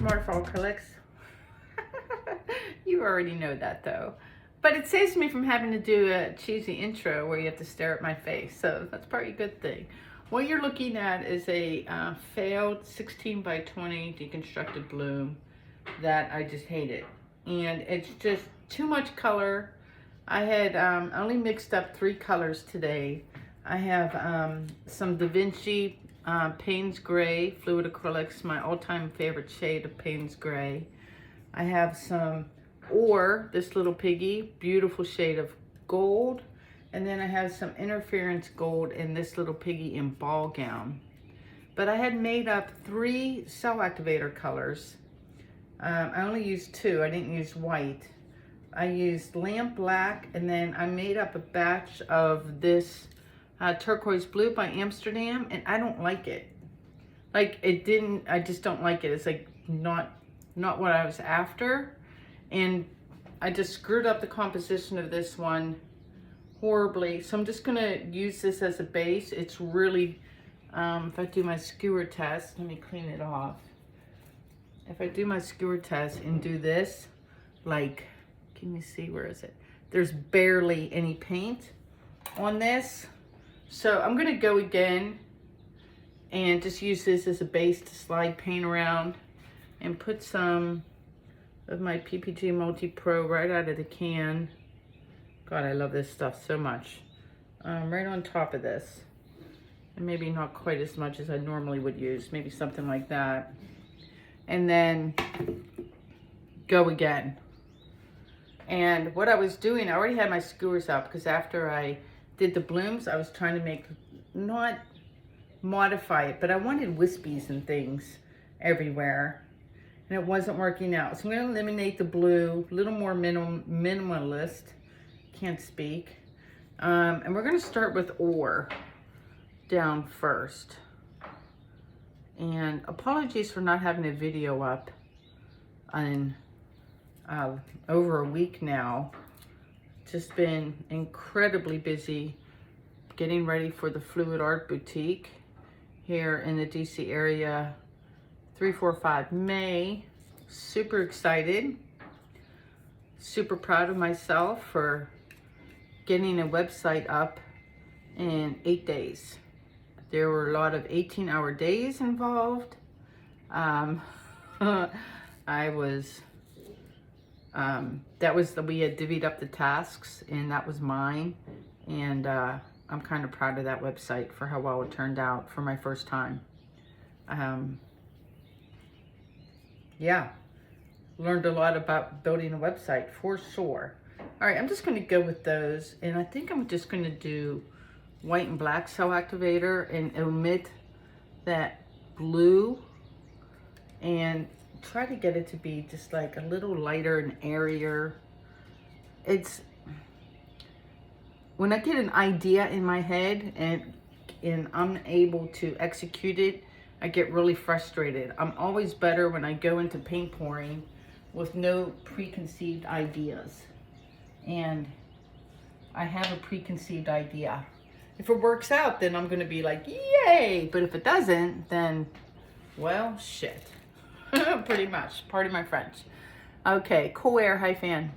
Waterfall acrylics. You already know that though. But it saves me from having to do a cheesy intro where you have to stare at my face. So that's probably a good thing. What you're looking at is a failed 16 by 20 deconstructed bloom that I just hated. And it's just too much color. I had only mixed up 3 colors today. I have some Da Vinci Payne's Gray Fluid Acrylics, my all-time favorite shade of Payne's Gray. I have some this little Piggy, beautiful shade of gold. And then I have some interference gold in this little Piggy in ball gown. But I had made up 3 cell activator colors. I only used 2, I didn't use white. I used lamp black, and then I made up a batch of this turquoise blue by Amsterdam, and I don't like it. Like, I just don't like it. It's like not what I was after. And I just screwed up the composition of this one horribly. So I'm just gonna use this as a base. It's really, if I do my skewer test, let me clean it off. If I do my skewer test and do this, like, can you see, where is it? There's barely any paint on this. So I'm gonna go again and just use this as a base to slide paint around and put some of my PPG Multi-Pro right out of the can. God, I love this stuff so much. Right on top of this. And maybe not quite as much as I normally would use, maybe something like that. And then go again. And what I was doing, I already had my skewers out because after I did the blooms, I was trying to not modify it, but I wanted wispies and things everywhere. And it wasn't working out. So I'm going to eliminate the blue, a little more minimalist. Can't speak. And we're going to start with ore down first. And apologies for not having a video up in over a week now. Just been incredibly busy getting ready for the Fluid Art Boutique here in the DC area, 3-4-5 May. Super excited, super proud of myself for getting a website up in 8 days. There were a lot of 18-hour days involved. We had divvied up the tasks, and that was mine. And I'm kind of proud of that website for how well it turned out for my first time. Yeah, learned a lot about building a website for sure. All right, I'm just going to go with those, and I think I'm just going to do white and black cell activator and omit that blue and try to get it to be just like a little lighter and airier. It's when I get an idea in my head and I'm able to execute it, I get really frustrated. I'm always better when I go into paint pouring with no preconceived ideas. And I have a preconceived idea. If it works out, then I'm gonna be like, yay! But if it doesn't, then, well, shit. Pretty much, pardon my French. Okay, cool air, high fan.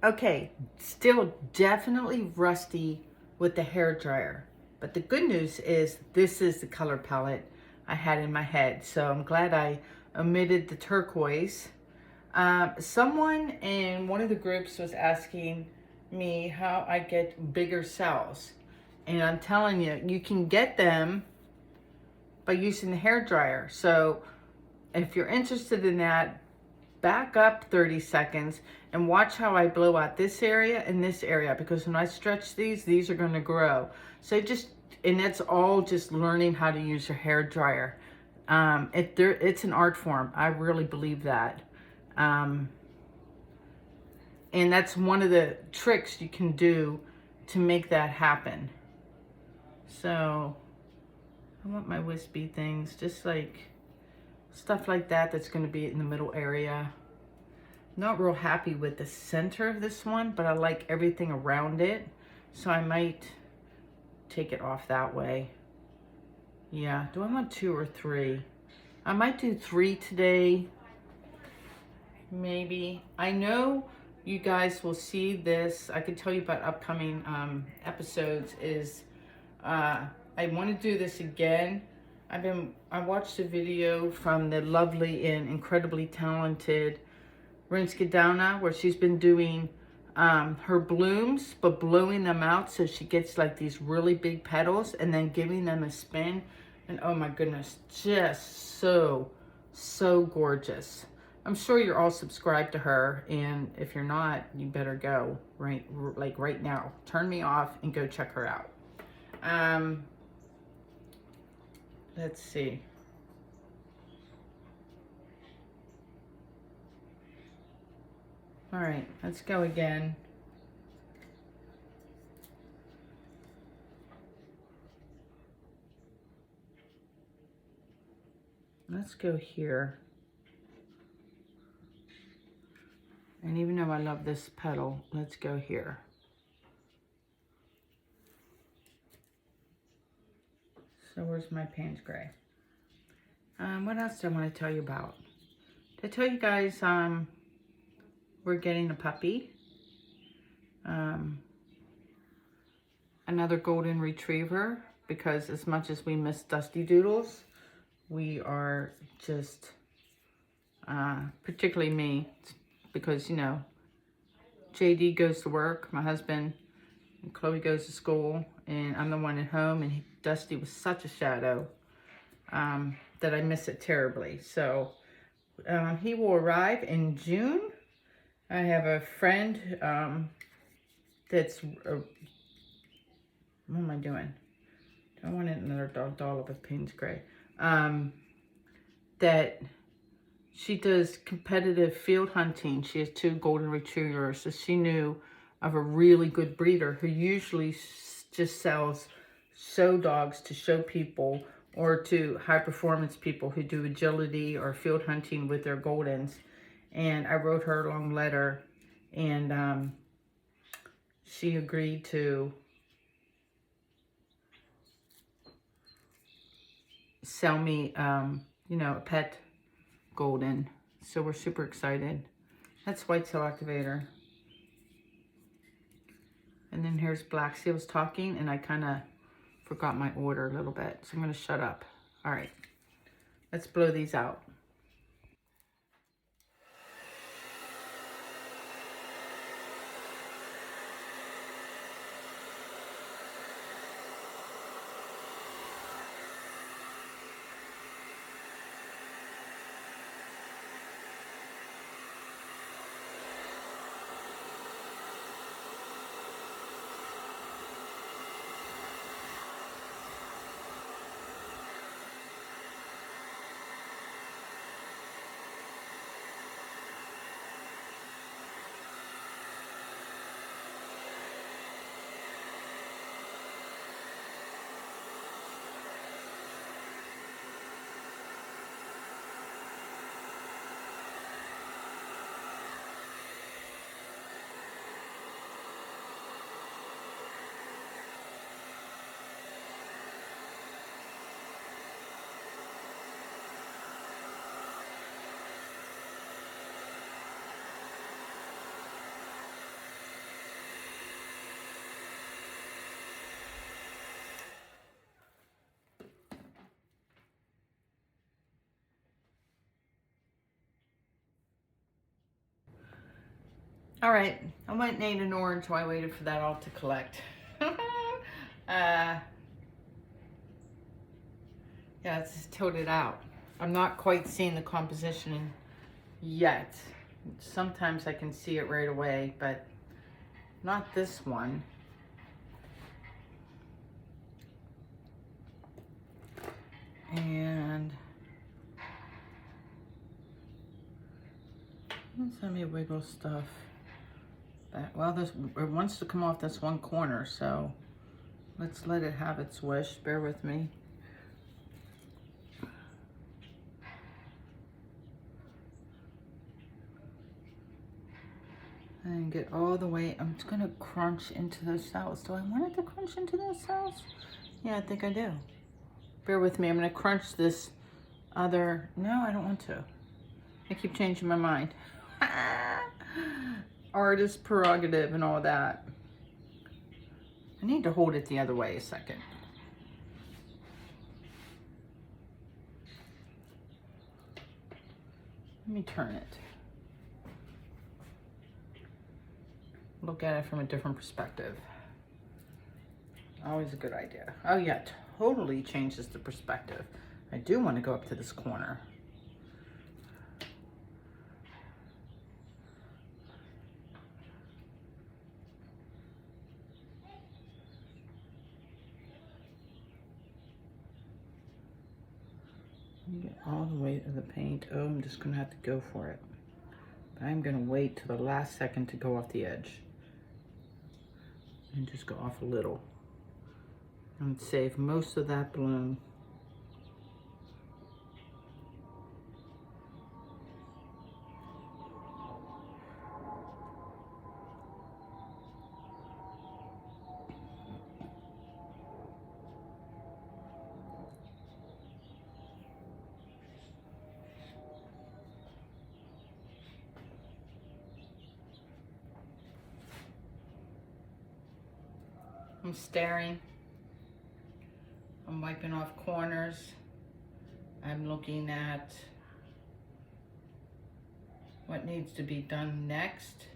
Okay, still definitely rusty with the hair dryer. But the good news is this is the color palette I had in my head. So I'm glad I omitted the turquoise. Someone in one of the groups was asking me how I get bigger cells. And I'm telling you, you can get them by using the hair dryer. So if you're interested in that, back up 30 seconds and watch how I blow out this area and this area, because when I stretch these are going to grow. So and that's all just learning how to use your hair dryer. It's an art form. I really believe that. And that's one of the tricks you can do to make that happen. So I want my wispy things, just like stuff like that, that's going to be in the middle area. Not real happy with the center of this one, but I like everything around it. So I might take it off that way. Yeah, do I want 2 or 3? I might do 3 today. Maybe. I know you guys will see this. I can tell you about upcoming episodes is I want to do this again. I watched a video from the lovely and incredibly talented Rinskidana, where she's been doing her blooms, but blowing them out so she gets like these really big petals and then giving them a spin. And oh my goodness, just so gorgeous. I'm sure you're all subscribed to her, and if you're not, you better go right now. Turn me off and go check her out. Let's see. All right, let's go again. Let's go here. And even though I love this petal, let's go here. So where's my Payne's gray? What else do I want to tell you about? Did I tell you guys we're getting a puppy? Another golden retriever, because as much as we miss Dusty Doodles, we are just, particularly me, because, you know, JD goes to work, my husband, and Chloe goes to school, and I'm the one at home, and Dusty was such a shadow that I miss it terribly. So he will arrive in June. I have a friend that's, what am I doing? Do I want another dollop of Payne's gray? That she does competitive field hunting. She has 2 golden retrievers, so she knew of a really good breeder who usually just sells show dogs to show people or to high performance people who do agility or field hunting with their goldens. And I wrote her a long letter, and she agreed to sell me, you know, a pet golden. So we're super excited. That's White Cell Activator. And then here's Black. See, I was talking and I kind of forgot my order a little bit. So I'm going to shut up. All right. Let's blow these out. All right, I went and ate an orange while I waited for that all to collect. Yeah, it's just tilted out. I'm not quite seeing the composition yet. Sometimes I can see it right away, but not this one. And let me wiggle stuff back. Well, it wants to come off this one corner, so let's let it have its wish. Bear with me. And get all the way. I'm just gonna crunch into those cells. Do I want it to crunch into those cells? Yeah, I think I do. Bear with me. I'm gonna crunch this other. No, I don't want to. I keep changing my mind. Artist prerogative and all that. I need to hold it the other way a second. Let me turn it. Look at it from a different perspective. Always a good idea. Oh yeah, totally changes the perspective. I do want to go up to this corner. Get all the way to the paint. Oh, I'm just gonna have to go for it. But I'm gonna wait till the last second to go off the edge. And just go off a little. And save most of that bloom. I'm staring. I'm wiping off corners. I'm looking at what needs to be done next.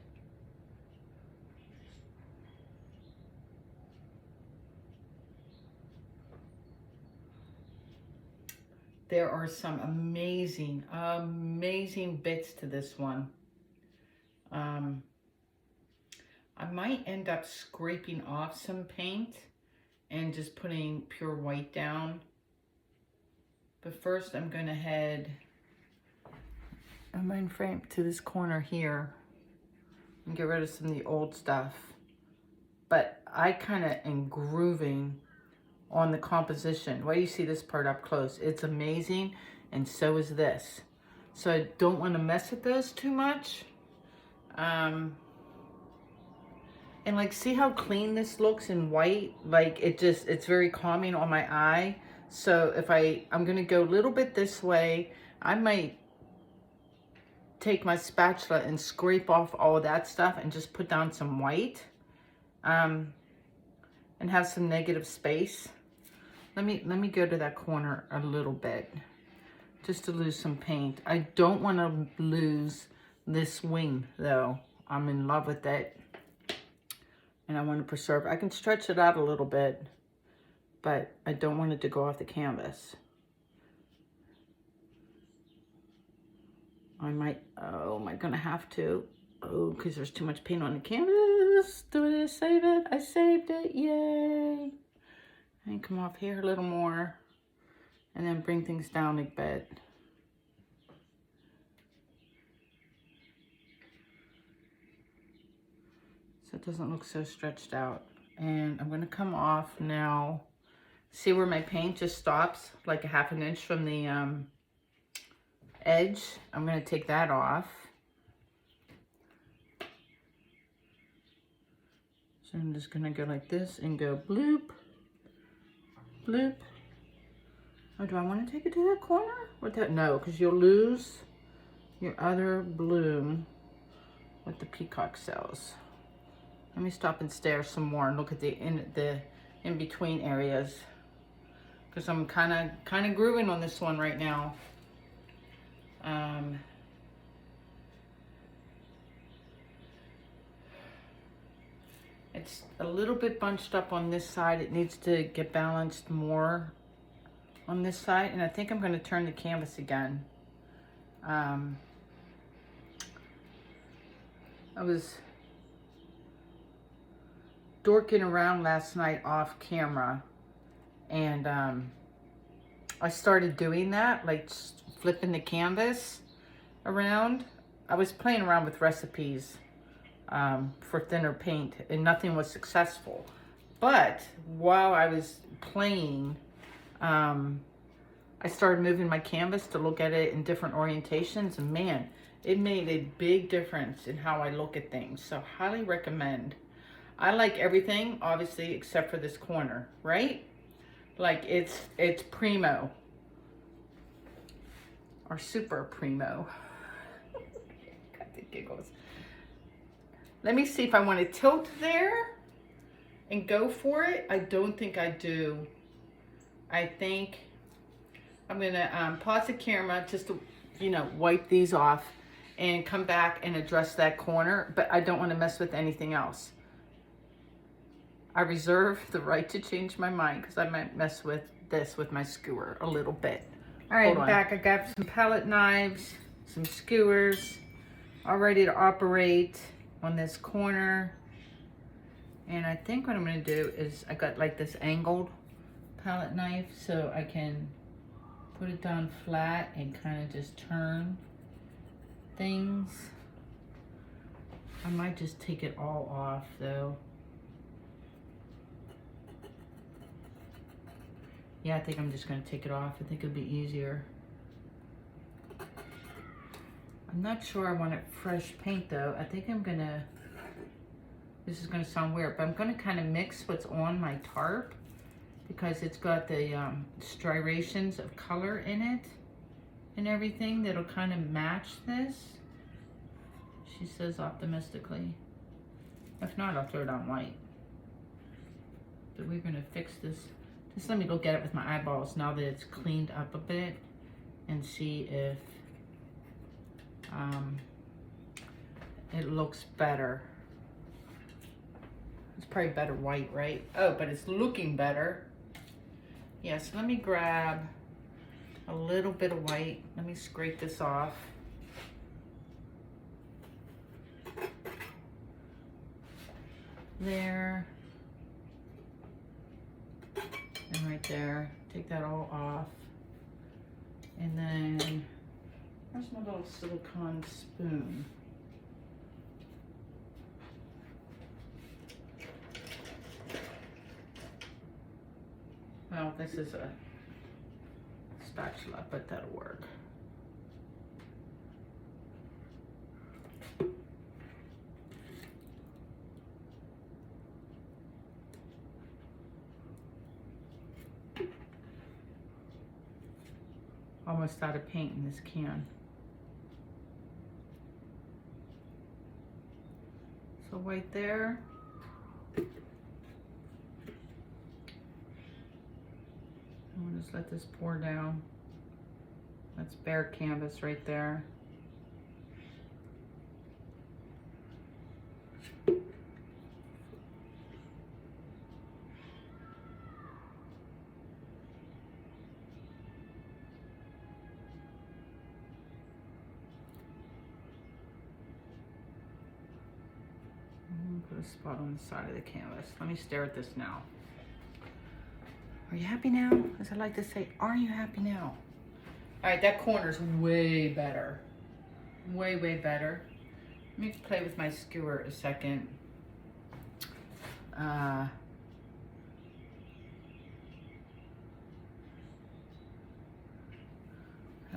There are some amazing, amazing bits to this one. I might end up scraping off some paint and just putting pure white down. But first I'm going to head a mind frame to this corner here and get rid of some of the old stuff. But I kind of am grooving on the composition. Why do you see this part up close? It's amazing, and so is this. So I don't want to mess with those too much. And like, see how clean this looks in white? Like, it's very calming on my eye. So if I'm gonna go a little bit this way, I might take my spatula and scrape off all of that stuff and just put down some white, and have some negative space. Let me go to that corner a little bit, just to lose some paint. I don't want to lose this wing though. I'm in love with it. And I want to preserve. I can stretch it out a little bit, but I don't want it to go off the canvas. I might, oh, am I gonna have to? Oh, because there's too much paint on the canvas. Did I save it? I saved it, yay. And come off here a little more, and then bring things down a bit. So it doesn't look so stretched out. And I'm gonna come off now. See where my paint just stops, like a ½ an inch from the edge? I'm gonna take that off. So I'm just gonna go like this and go bloop, bloop. Oh, do I wanna take it to that corner? With that? No, because you'll lose your other bloom with the peacock cells. Let me stop and stare some more and look at the in-between areas, because I'm kind of grooving on this one right now. It's a little bit bunched up on this side. It needs to get balanced more on this side. And I think I'm going to turn the canvas again. I was dorking around last night off camera, and I started doing that, like flipping the canvas around. I was playing around with recipes for thinner paint, and nothing was successful. But while I was playing, I started moving my canvas to look at it in different orientations, and man, it made a big difference in how I look at things. So highly recommend. I like everything, obviously, except for this corner, right? Like it's primo. Or super primo. Got the giggles. Let me see if I want to tilt there and go for it. I don't think I do. I think I'm gonna pause the camera just to, you know, wipe these off and come back and address that corner, but I don't want to mess with anything else. I reserve the right to change my mind because I might mess with this with my skewer a little bit. All right, back. I got some palette knives, some skewers, all ready to operate on this corner. And I think what I'm going to do is I got like this angled palette knife, so I can put it down flat and kind of just turn things. I might just take it all off though. Yeah, I think I'm just going to take it off. I think it'll be easier. I'm not sure I want it fresh paint though. I think I'm going to, this is going to sound weird, but I'm going to kind of mix what's on my tarp because it's got the striations of color in it and everything that'll kind of match this. She says optimistically. If not, I'll throw it on white. But we're going to fix this. Just let me go get it with my eyeballs now that it's cleaned up a bit and see if it looks better. It's probably better white, right? Oh, but it's looking better. Yes, let me grab a little bit of white. Let me scrape this off. There. And right there, take that all off. And then, where's my little silicone spoon? Well, this is a spatula, but that'll work. Almost out of paint in this can. So right there. I'm gonna just let this pour down. That's Behr canvas right there. Put a spot on the side of the canvas. Let me stare at this now. Are you happy now? As I like to say, are you happy now? All right, that corner's way better. Way, way better. Let me play with my skewer a second. Have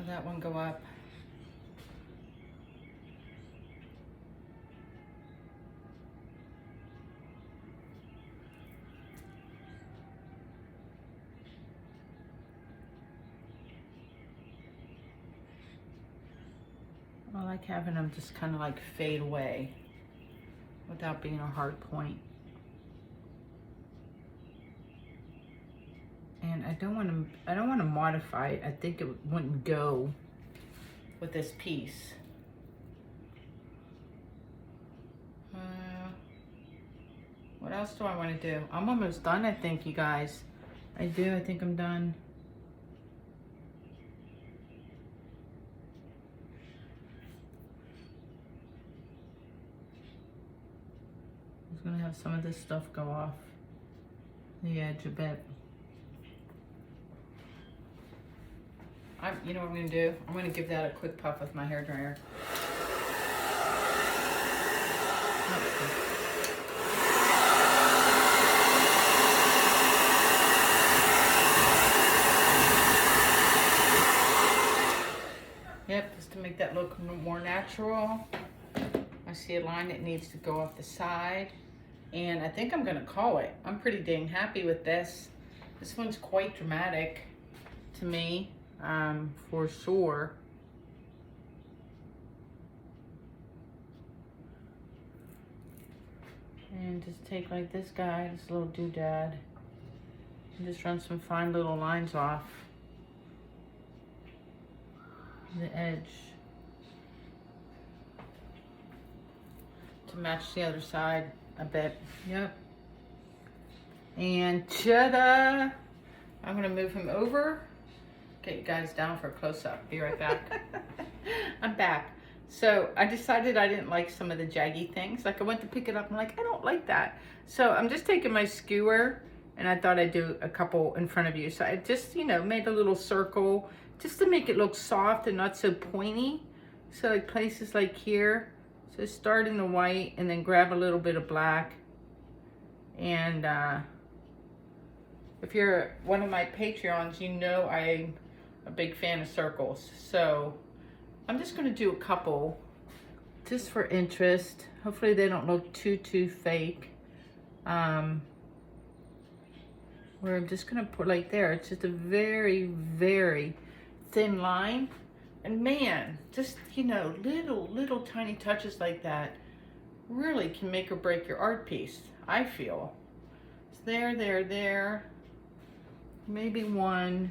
that one go up. I like having them just kind of like fade away without being a hard point. And I don't want to modify it. I think it wouldn't go with this piece. What else do I want to do? I'm almost done, I think, you guys. I think I'm done. I'm just gonna have some of this stuff go off the edge a bit. You know what I'm gonna do? I'm gonna give that a quick puff with my hairdryer. Yep, just to make that look more natural. I see a line that needs to go off the side, and I think I'm gonna call it. I'm pretty dang happy with this. This one's quite dramatic to me, for sure. And just take like this guy, this little doodad, and just run some fine little lines off the edge to match the other side a bit. Yep. And ta-da! I'm gonna move him over. Get you guys down for a close-up. Be right back. I'm back. So I decided I didn't like some of the jaggy things. Like I went to pick it up and I'm like, I don't like that. So I'm just taking my skewer, and I thought I'd do a couple in front of you. So I just, you know, made a little circle just to make it look soft and not so pointy. So like places like here. So start in the white and then grab a little bit of black. And if you're one of my Patreons, you know I'm a big fan of circles. So I'm just gonna do a couple just for interest. Hopefully they don't look too fake. Where I'm just gonna put like there. It's just a very, very thin line. And man, just, you know, little tiny touches like that really can make or break your art piece, I feel. It's there. Maybe one.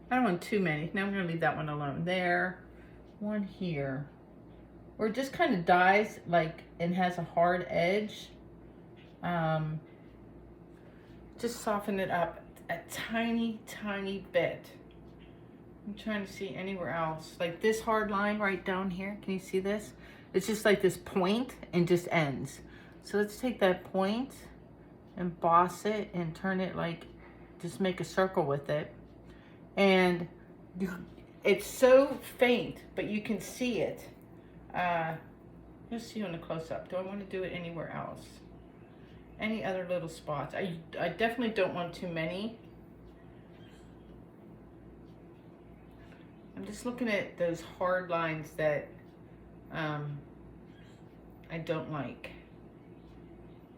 I don't want too many. Now I'm gonna leave that one alone. There, one here. Or it just kind of dies like and has a hard edge. Just soften it up a tiny bit. I'm trying to see anywhere else. Like this hard line right down here. Can you see this? It's just like this point and just ends. So let's take that point and boss it and turn it like, just make a circle with it. And it's so faint, but you can see it. You'll see on the close-up. Do I want to do it anywhere else? Any other little spots? I definitely don't want too many. I'm just looking at those hard lines that I don't like.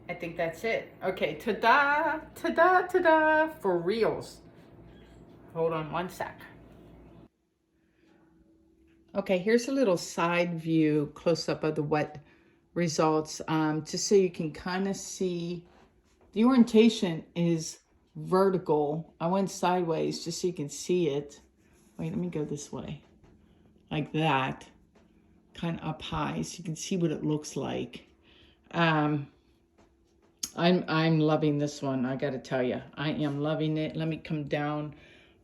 I think that's it. Okay, ta-da, ta-da, ta-da, for reals. Hold on one sec. Okay, here's a little side view close-up of the wet results, just so you can kind of see. The orientation is vertical. I went sideways just so you can see it. Wait, let me go this way. Like that. Kind of up high so you can see what it looks like. I'm loving this one, I gotta tell you. I am loving it. Let me come down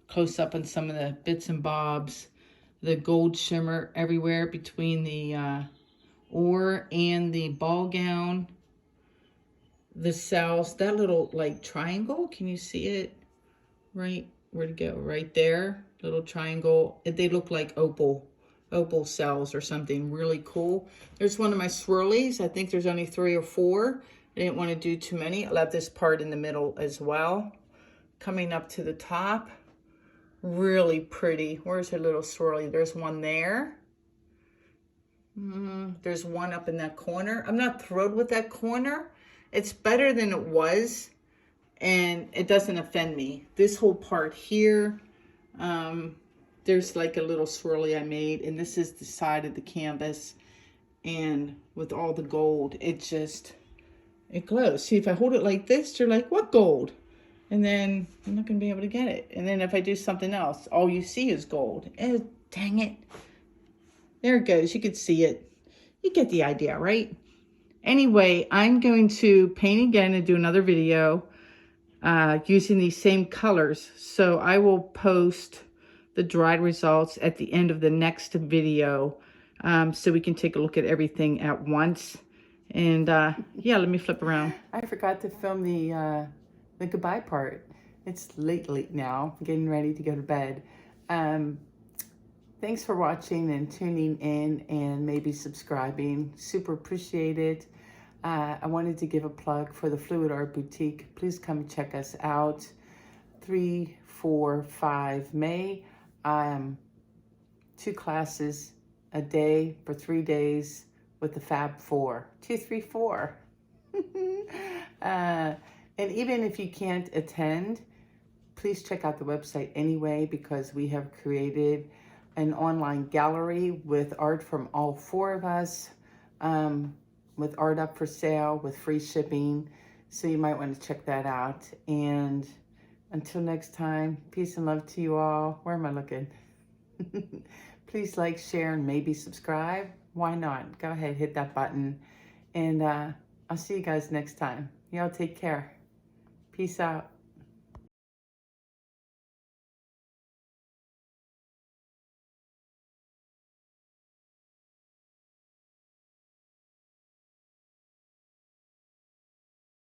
close up on some of the bits and bobs. The gold shimmer everywhere between the ore and the ball gown. The cells, that little like triangle, can you see it? Right, where'd it go? Right there, little triangle. They look like opal cells or something really cool. There's one of my swirlies. I think there's only 3 or 4. I didn't want to do too many. I left this part in the middle as well. Coming up to the top. Really pretty. Where's her little swirly? There's one there. There's one up in that corner. I'm not thrilled with that corner. It's better than it was, and it doesn't offend me. This whole part here, there's like a little swirly I made, and this is the side of the canvas, and with all the gold, it glows. See, if I hold it like this, you're like, what gold? And then I'm not gonna be able to get it. And then if I do something else, all you see is gold. Dang it. There it goes, you can see it. You get the idea, right? Anyway, I'm going to paint again and do another video using these same colors. So I will post the dried results at the end of the next video, so we can take a look at everything at once. And yeah, let me flip around. I forgot to film the goodbye part. It's late now. I'm getting ready to go to bed. Thanks for watching and tuning in and maybe subscribing. Super appreciate it. I wanted to give a plug for the Fluid Art Boutique. Please come check us out. 3, 4, 5 May. 2 classes a day for 3 days with the Fab 4. 2, 3, 4. And even if you can't attend, please check out the website anyway, because we have created an online gallery with art from all 4 of us, with art up for sale with free shipping. So you might want to check that out. And until next time, peace and love to you all. Where am I looking? Please like, share, and maybe subscribe. Why not? Go ahead, hit that button. And I'll see you guys next time. Y'all take care. Peace out.